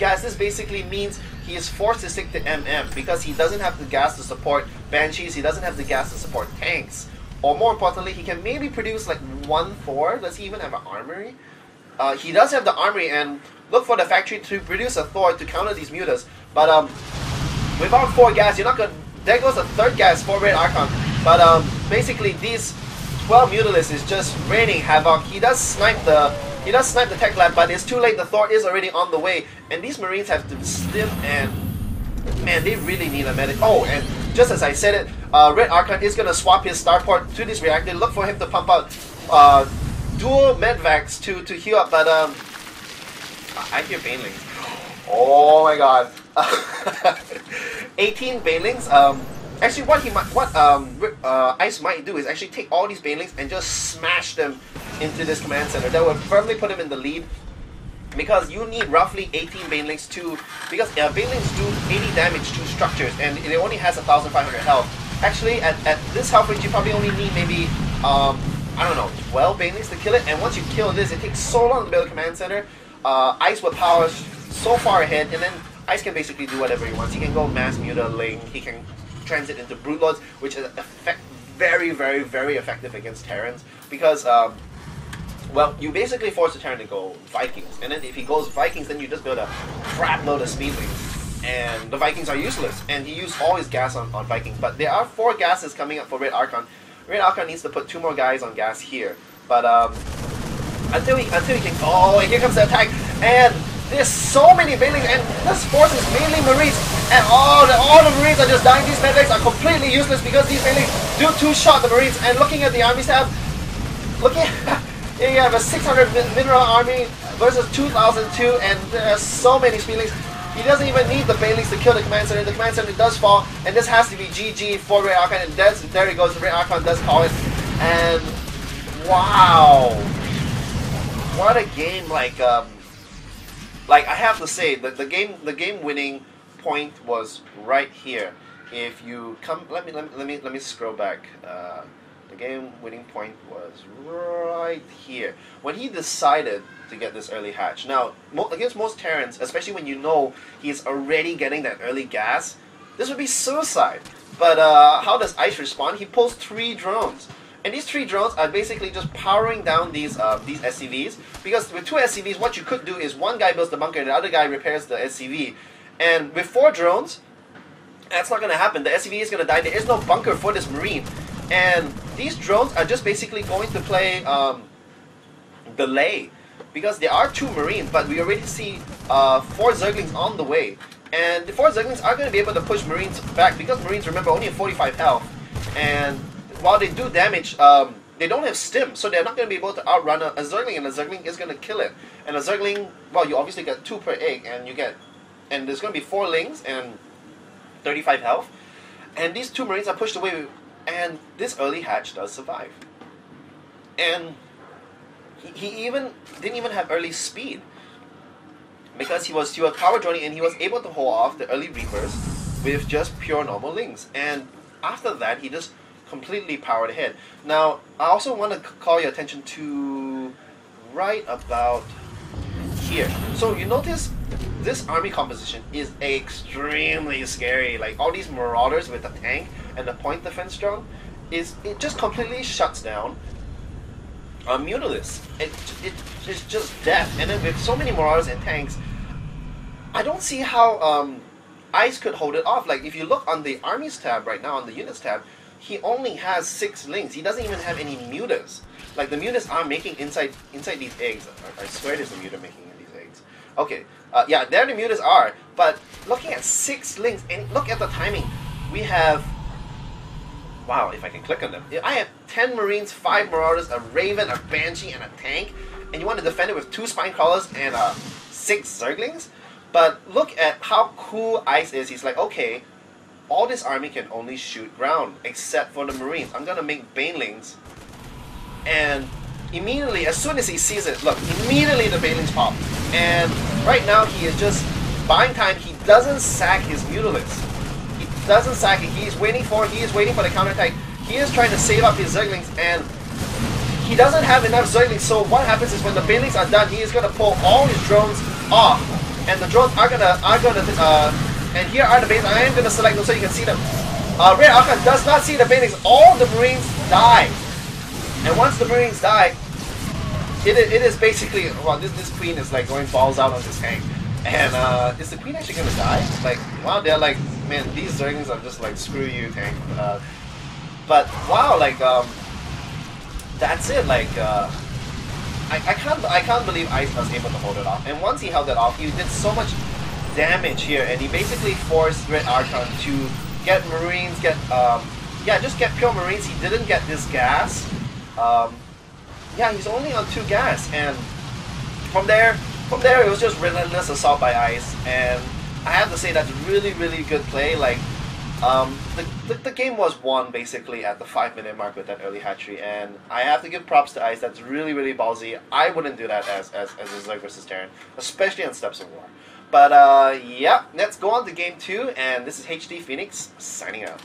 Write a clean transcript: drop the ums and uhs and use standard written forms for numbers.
gas, this basically means he is forced to stick to MM because he doesn't have the gas to support Banshees, he doesn't have the gas to support tanks. Or more importantly, he can maybe produce like 1 Thor. Does he even have an armory? He does have the armory, and look for the factory to produce a Thor to counter these mutas. But without 4 gas, you're not gonna. There goes a 3rd gas for RedArchon. But basically, these 12 Mutalisks is just raining havoc. He does snipe the tech lab, but it's too late. The Thor is already on the way, and these Marines have to stim, and man, they really need a medic. Oh, and just as I said it, RedArchon is gonna swap his starport to this reactor. Look for him to pump out dual medvacs to heal up. But I hear banelings. Oh my god. 18 banelings. Actually, what Ice might do is actually take all these banelings and just smash them into this command center. That would firmly put him in the lead, because you need roughly 18 banelings to, because banelings do 80 damage to structures, and it only has 1,500 health. Actually, at this health range, you probably only need maybe I don't know, 12 banelings to kill it. And once you kill this, it takes so long to build a command center. Ice with power so far ahead, and then Ice can basically do whatever he wants. He can go mass mutaling, he can transit into Brute Lords, which is very, very, very effective against Terrans, because well, you basically force the Terran to go Vikings, and then if he goes Vikings, then you just build a crap load of speedlings, and the Vikings are useless, and he used all his gas on Vikings. But there are 4 gases coming up for RedArchon. RedArchon needs to put 2 more guys on gas here, but until he can. Oh, and here comes the attack, and there's so many banelings, and this force is mainly Marines, and all the Marines are just dying. These medics are completely useless because these banelings do 2-shot the Marines. And looking at the army tab, here you have a 600 mineral army versus 2,002, and there are so many speedlings. He doesn't even need the banelings to kill the command center. The command center does fall, and this has to be GG for RedArchon, and there he goes. RedArchon does call it, and wow, what a game! Like I have to say that the game winning point was right here. If you come, let me scroll back. The game winning point was right here when he decided to get this early hatch. Now, against most Terrans, especially when you know he's already getting that early gas, this would be suicide. But how does Ice respond? He pulls 3 drones. And these 3 drones are basically just powering down these SCVs, because with 2 SCVs, what you could do is one guy builds the bunker and the other guy repairs the SCV. And with 4 drones, that's not going to happen. The SCV is going to die. There is no bunker for this Marine. And these drones are just basically going to play delay, because there are 2 Marines, but we already see 4 Zerglings on the way. And the 4 Zerglings are going to be able to push Marines back, because Marines, remember, only have 45 health. And while they do damage, they don't have stim, so they're not going to be able to outrun a Zergling, and a Zergling is going to kill it. And a Zergling, well, you obviously get 2 per egg, and there's going to be 4 lings and 35 health. And these 2 Marines are pushed away, and this early hatch does survive. And he didn't even have early speed, because he was power joining, and he was able to hold off the early Reapers with just pure normal lings. And after that, he just completely powered ahead. Now, I also want to call your attention to right about here. So you notice this army composition is extremely scary. Like all these Marauders with the tank and the point defense drone, it just completely shuts down Mutalisks. It's just death. And then with so many Marauders and tanks, I don't see how Ice could hold it off. Like if you look on the armies tab right now, on the units tab, he only has 6 lings. He doesn't even have any mutas. Like the mutas are making inside these eggs. I swear there's a muta making in these eggs. Okay, yeah, there the mutas are. But looking at 6 lings, and look at the timing. We have, wow, if I can click on them. I have 10 Marines, 5 Marauders, a Raven, a Banshee, and a tank. And you want to defend it with 2 Spine Crawlers and 6 Zerglings? But look at how cool Ice is. He's like, okay, all this army can only shoot ground, except for the Marines. I'm going to make Banelings. And immediately, as soon as he sees it, look, immediately the Banelings pop. And right now, he is just buying time. He doesn't sack his Mutalisks. He doesn't sack it. He is waiting for the counterattack. He is trying to save up his Zerglings, and he doesn't have enough Zerglings. So what happens is when the Banelings are done, he is going to pull all his drones off. and the drones are gonna and here are the bases. I am gonna select them so you can see them. RedArchon does not see the bases. All the Marines die, and once the Marines die, it is basically, well, this Queen is like going balls out on this tank, and is the Queen actually gonna die? Like, wow, they're like, man, these Zerglings are just like, screw you, tank. But wow, like that's it. Like I can't believe Ice was able to hold it off. And once he held it off, he did so much damage here, and he basically forced RedArchon to get Marines, just get pure Marines. He didn't get this gas. Yeah, he's only on 2 gas, and from there it was just relentless assault by Ice, and I have to say that's really, really good play. Like, the game was won basically at the 5-minute mark with that early hatchery, and I have to give props to Ice. That's really, really ballsy. I wouldn't do that as a Zerg versus Terran, especially on Steps of War. But yeah, let's go on to game 2, and this is HD Phoenix signing out.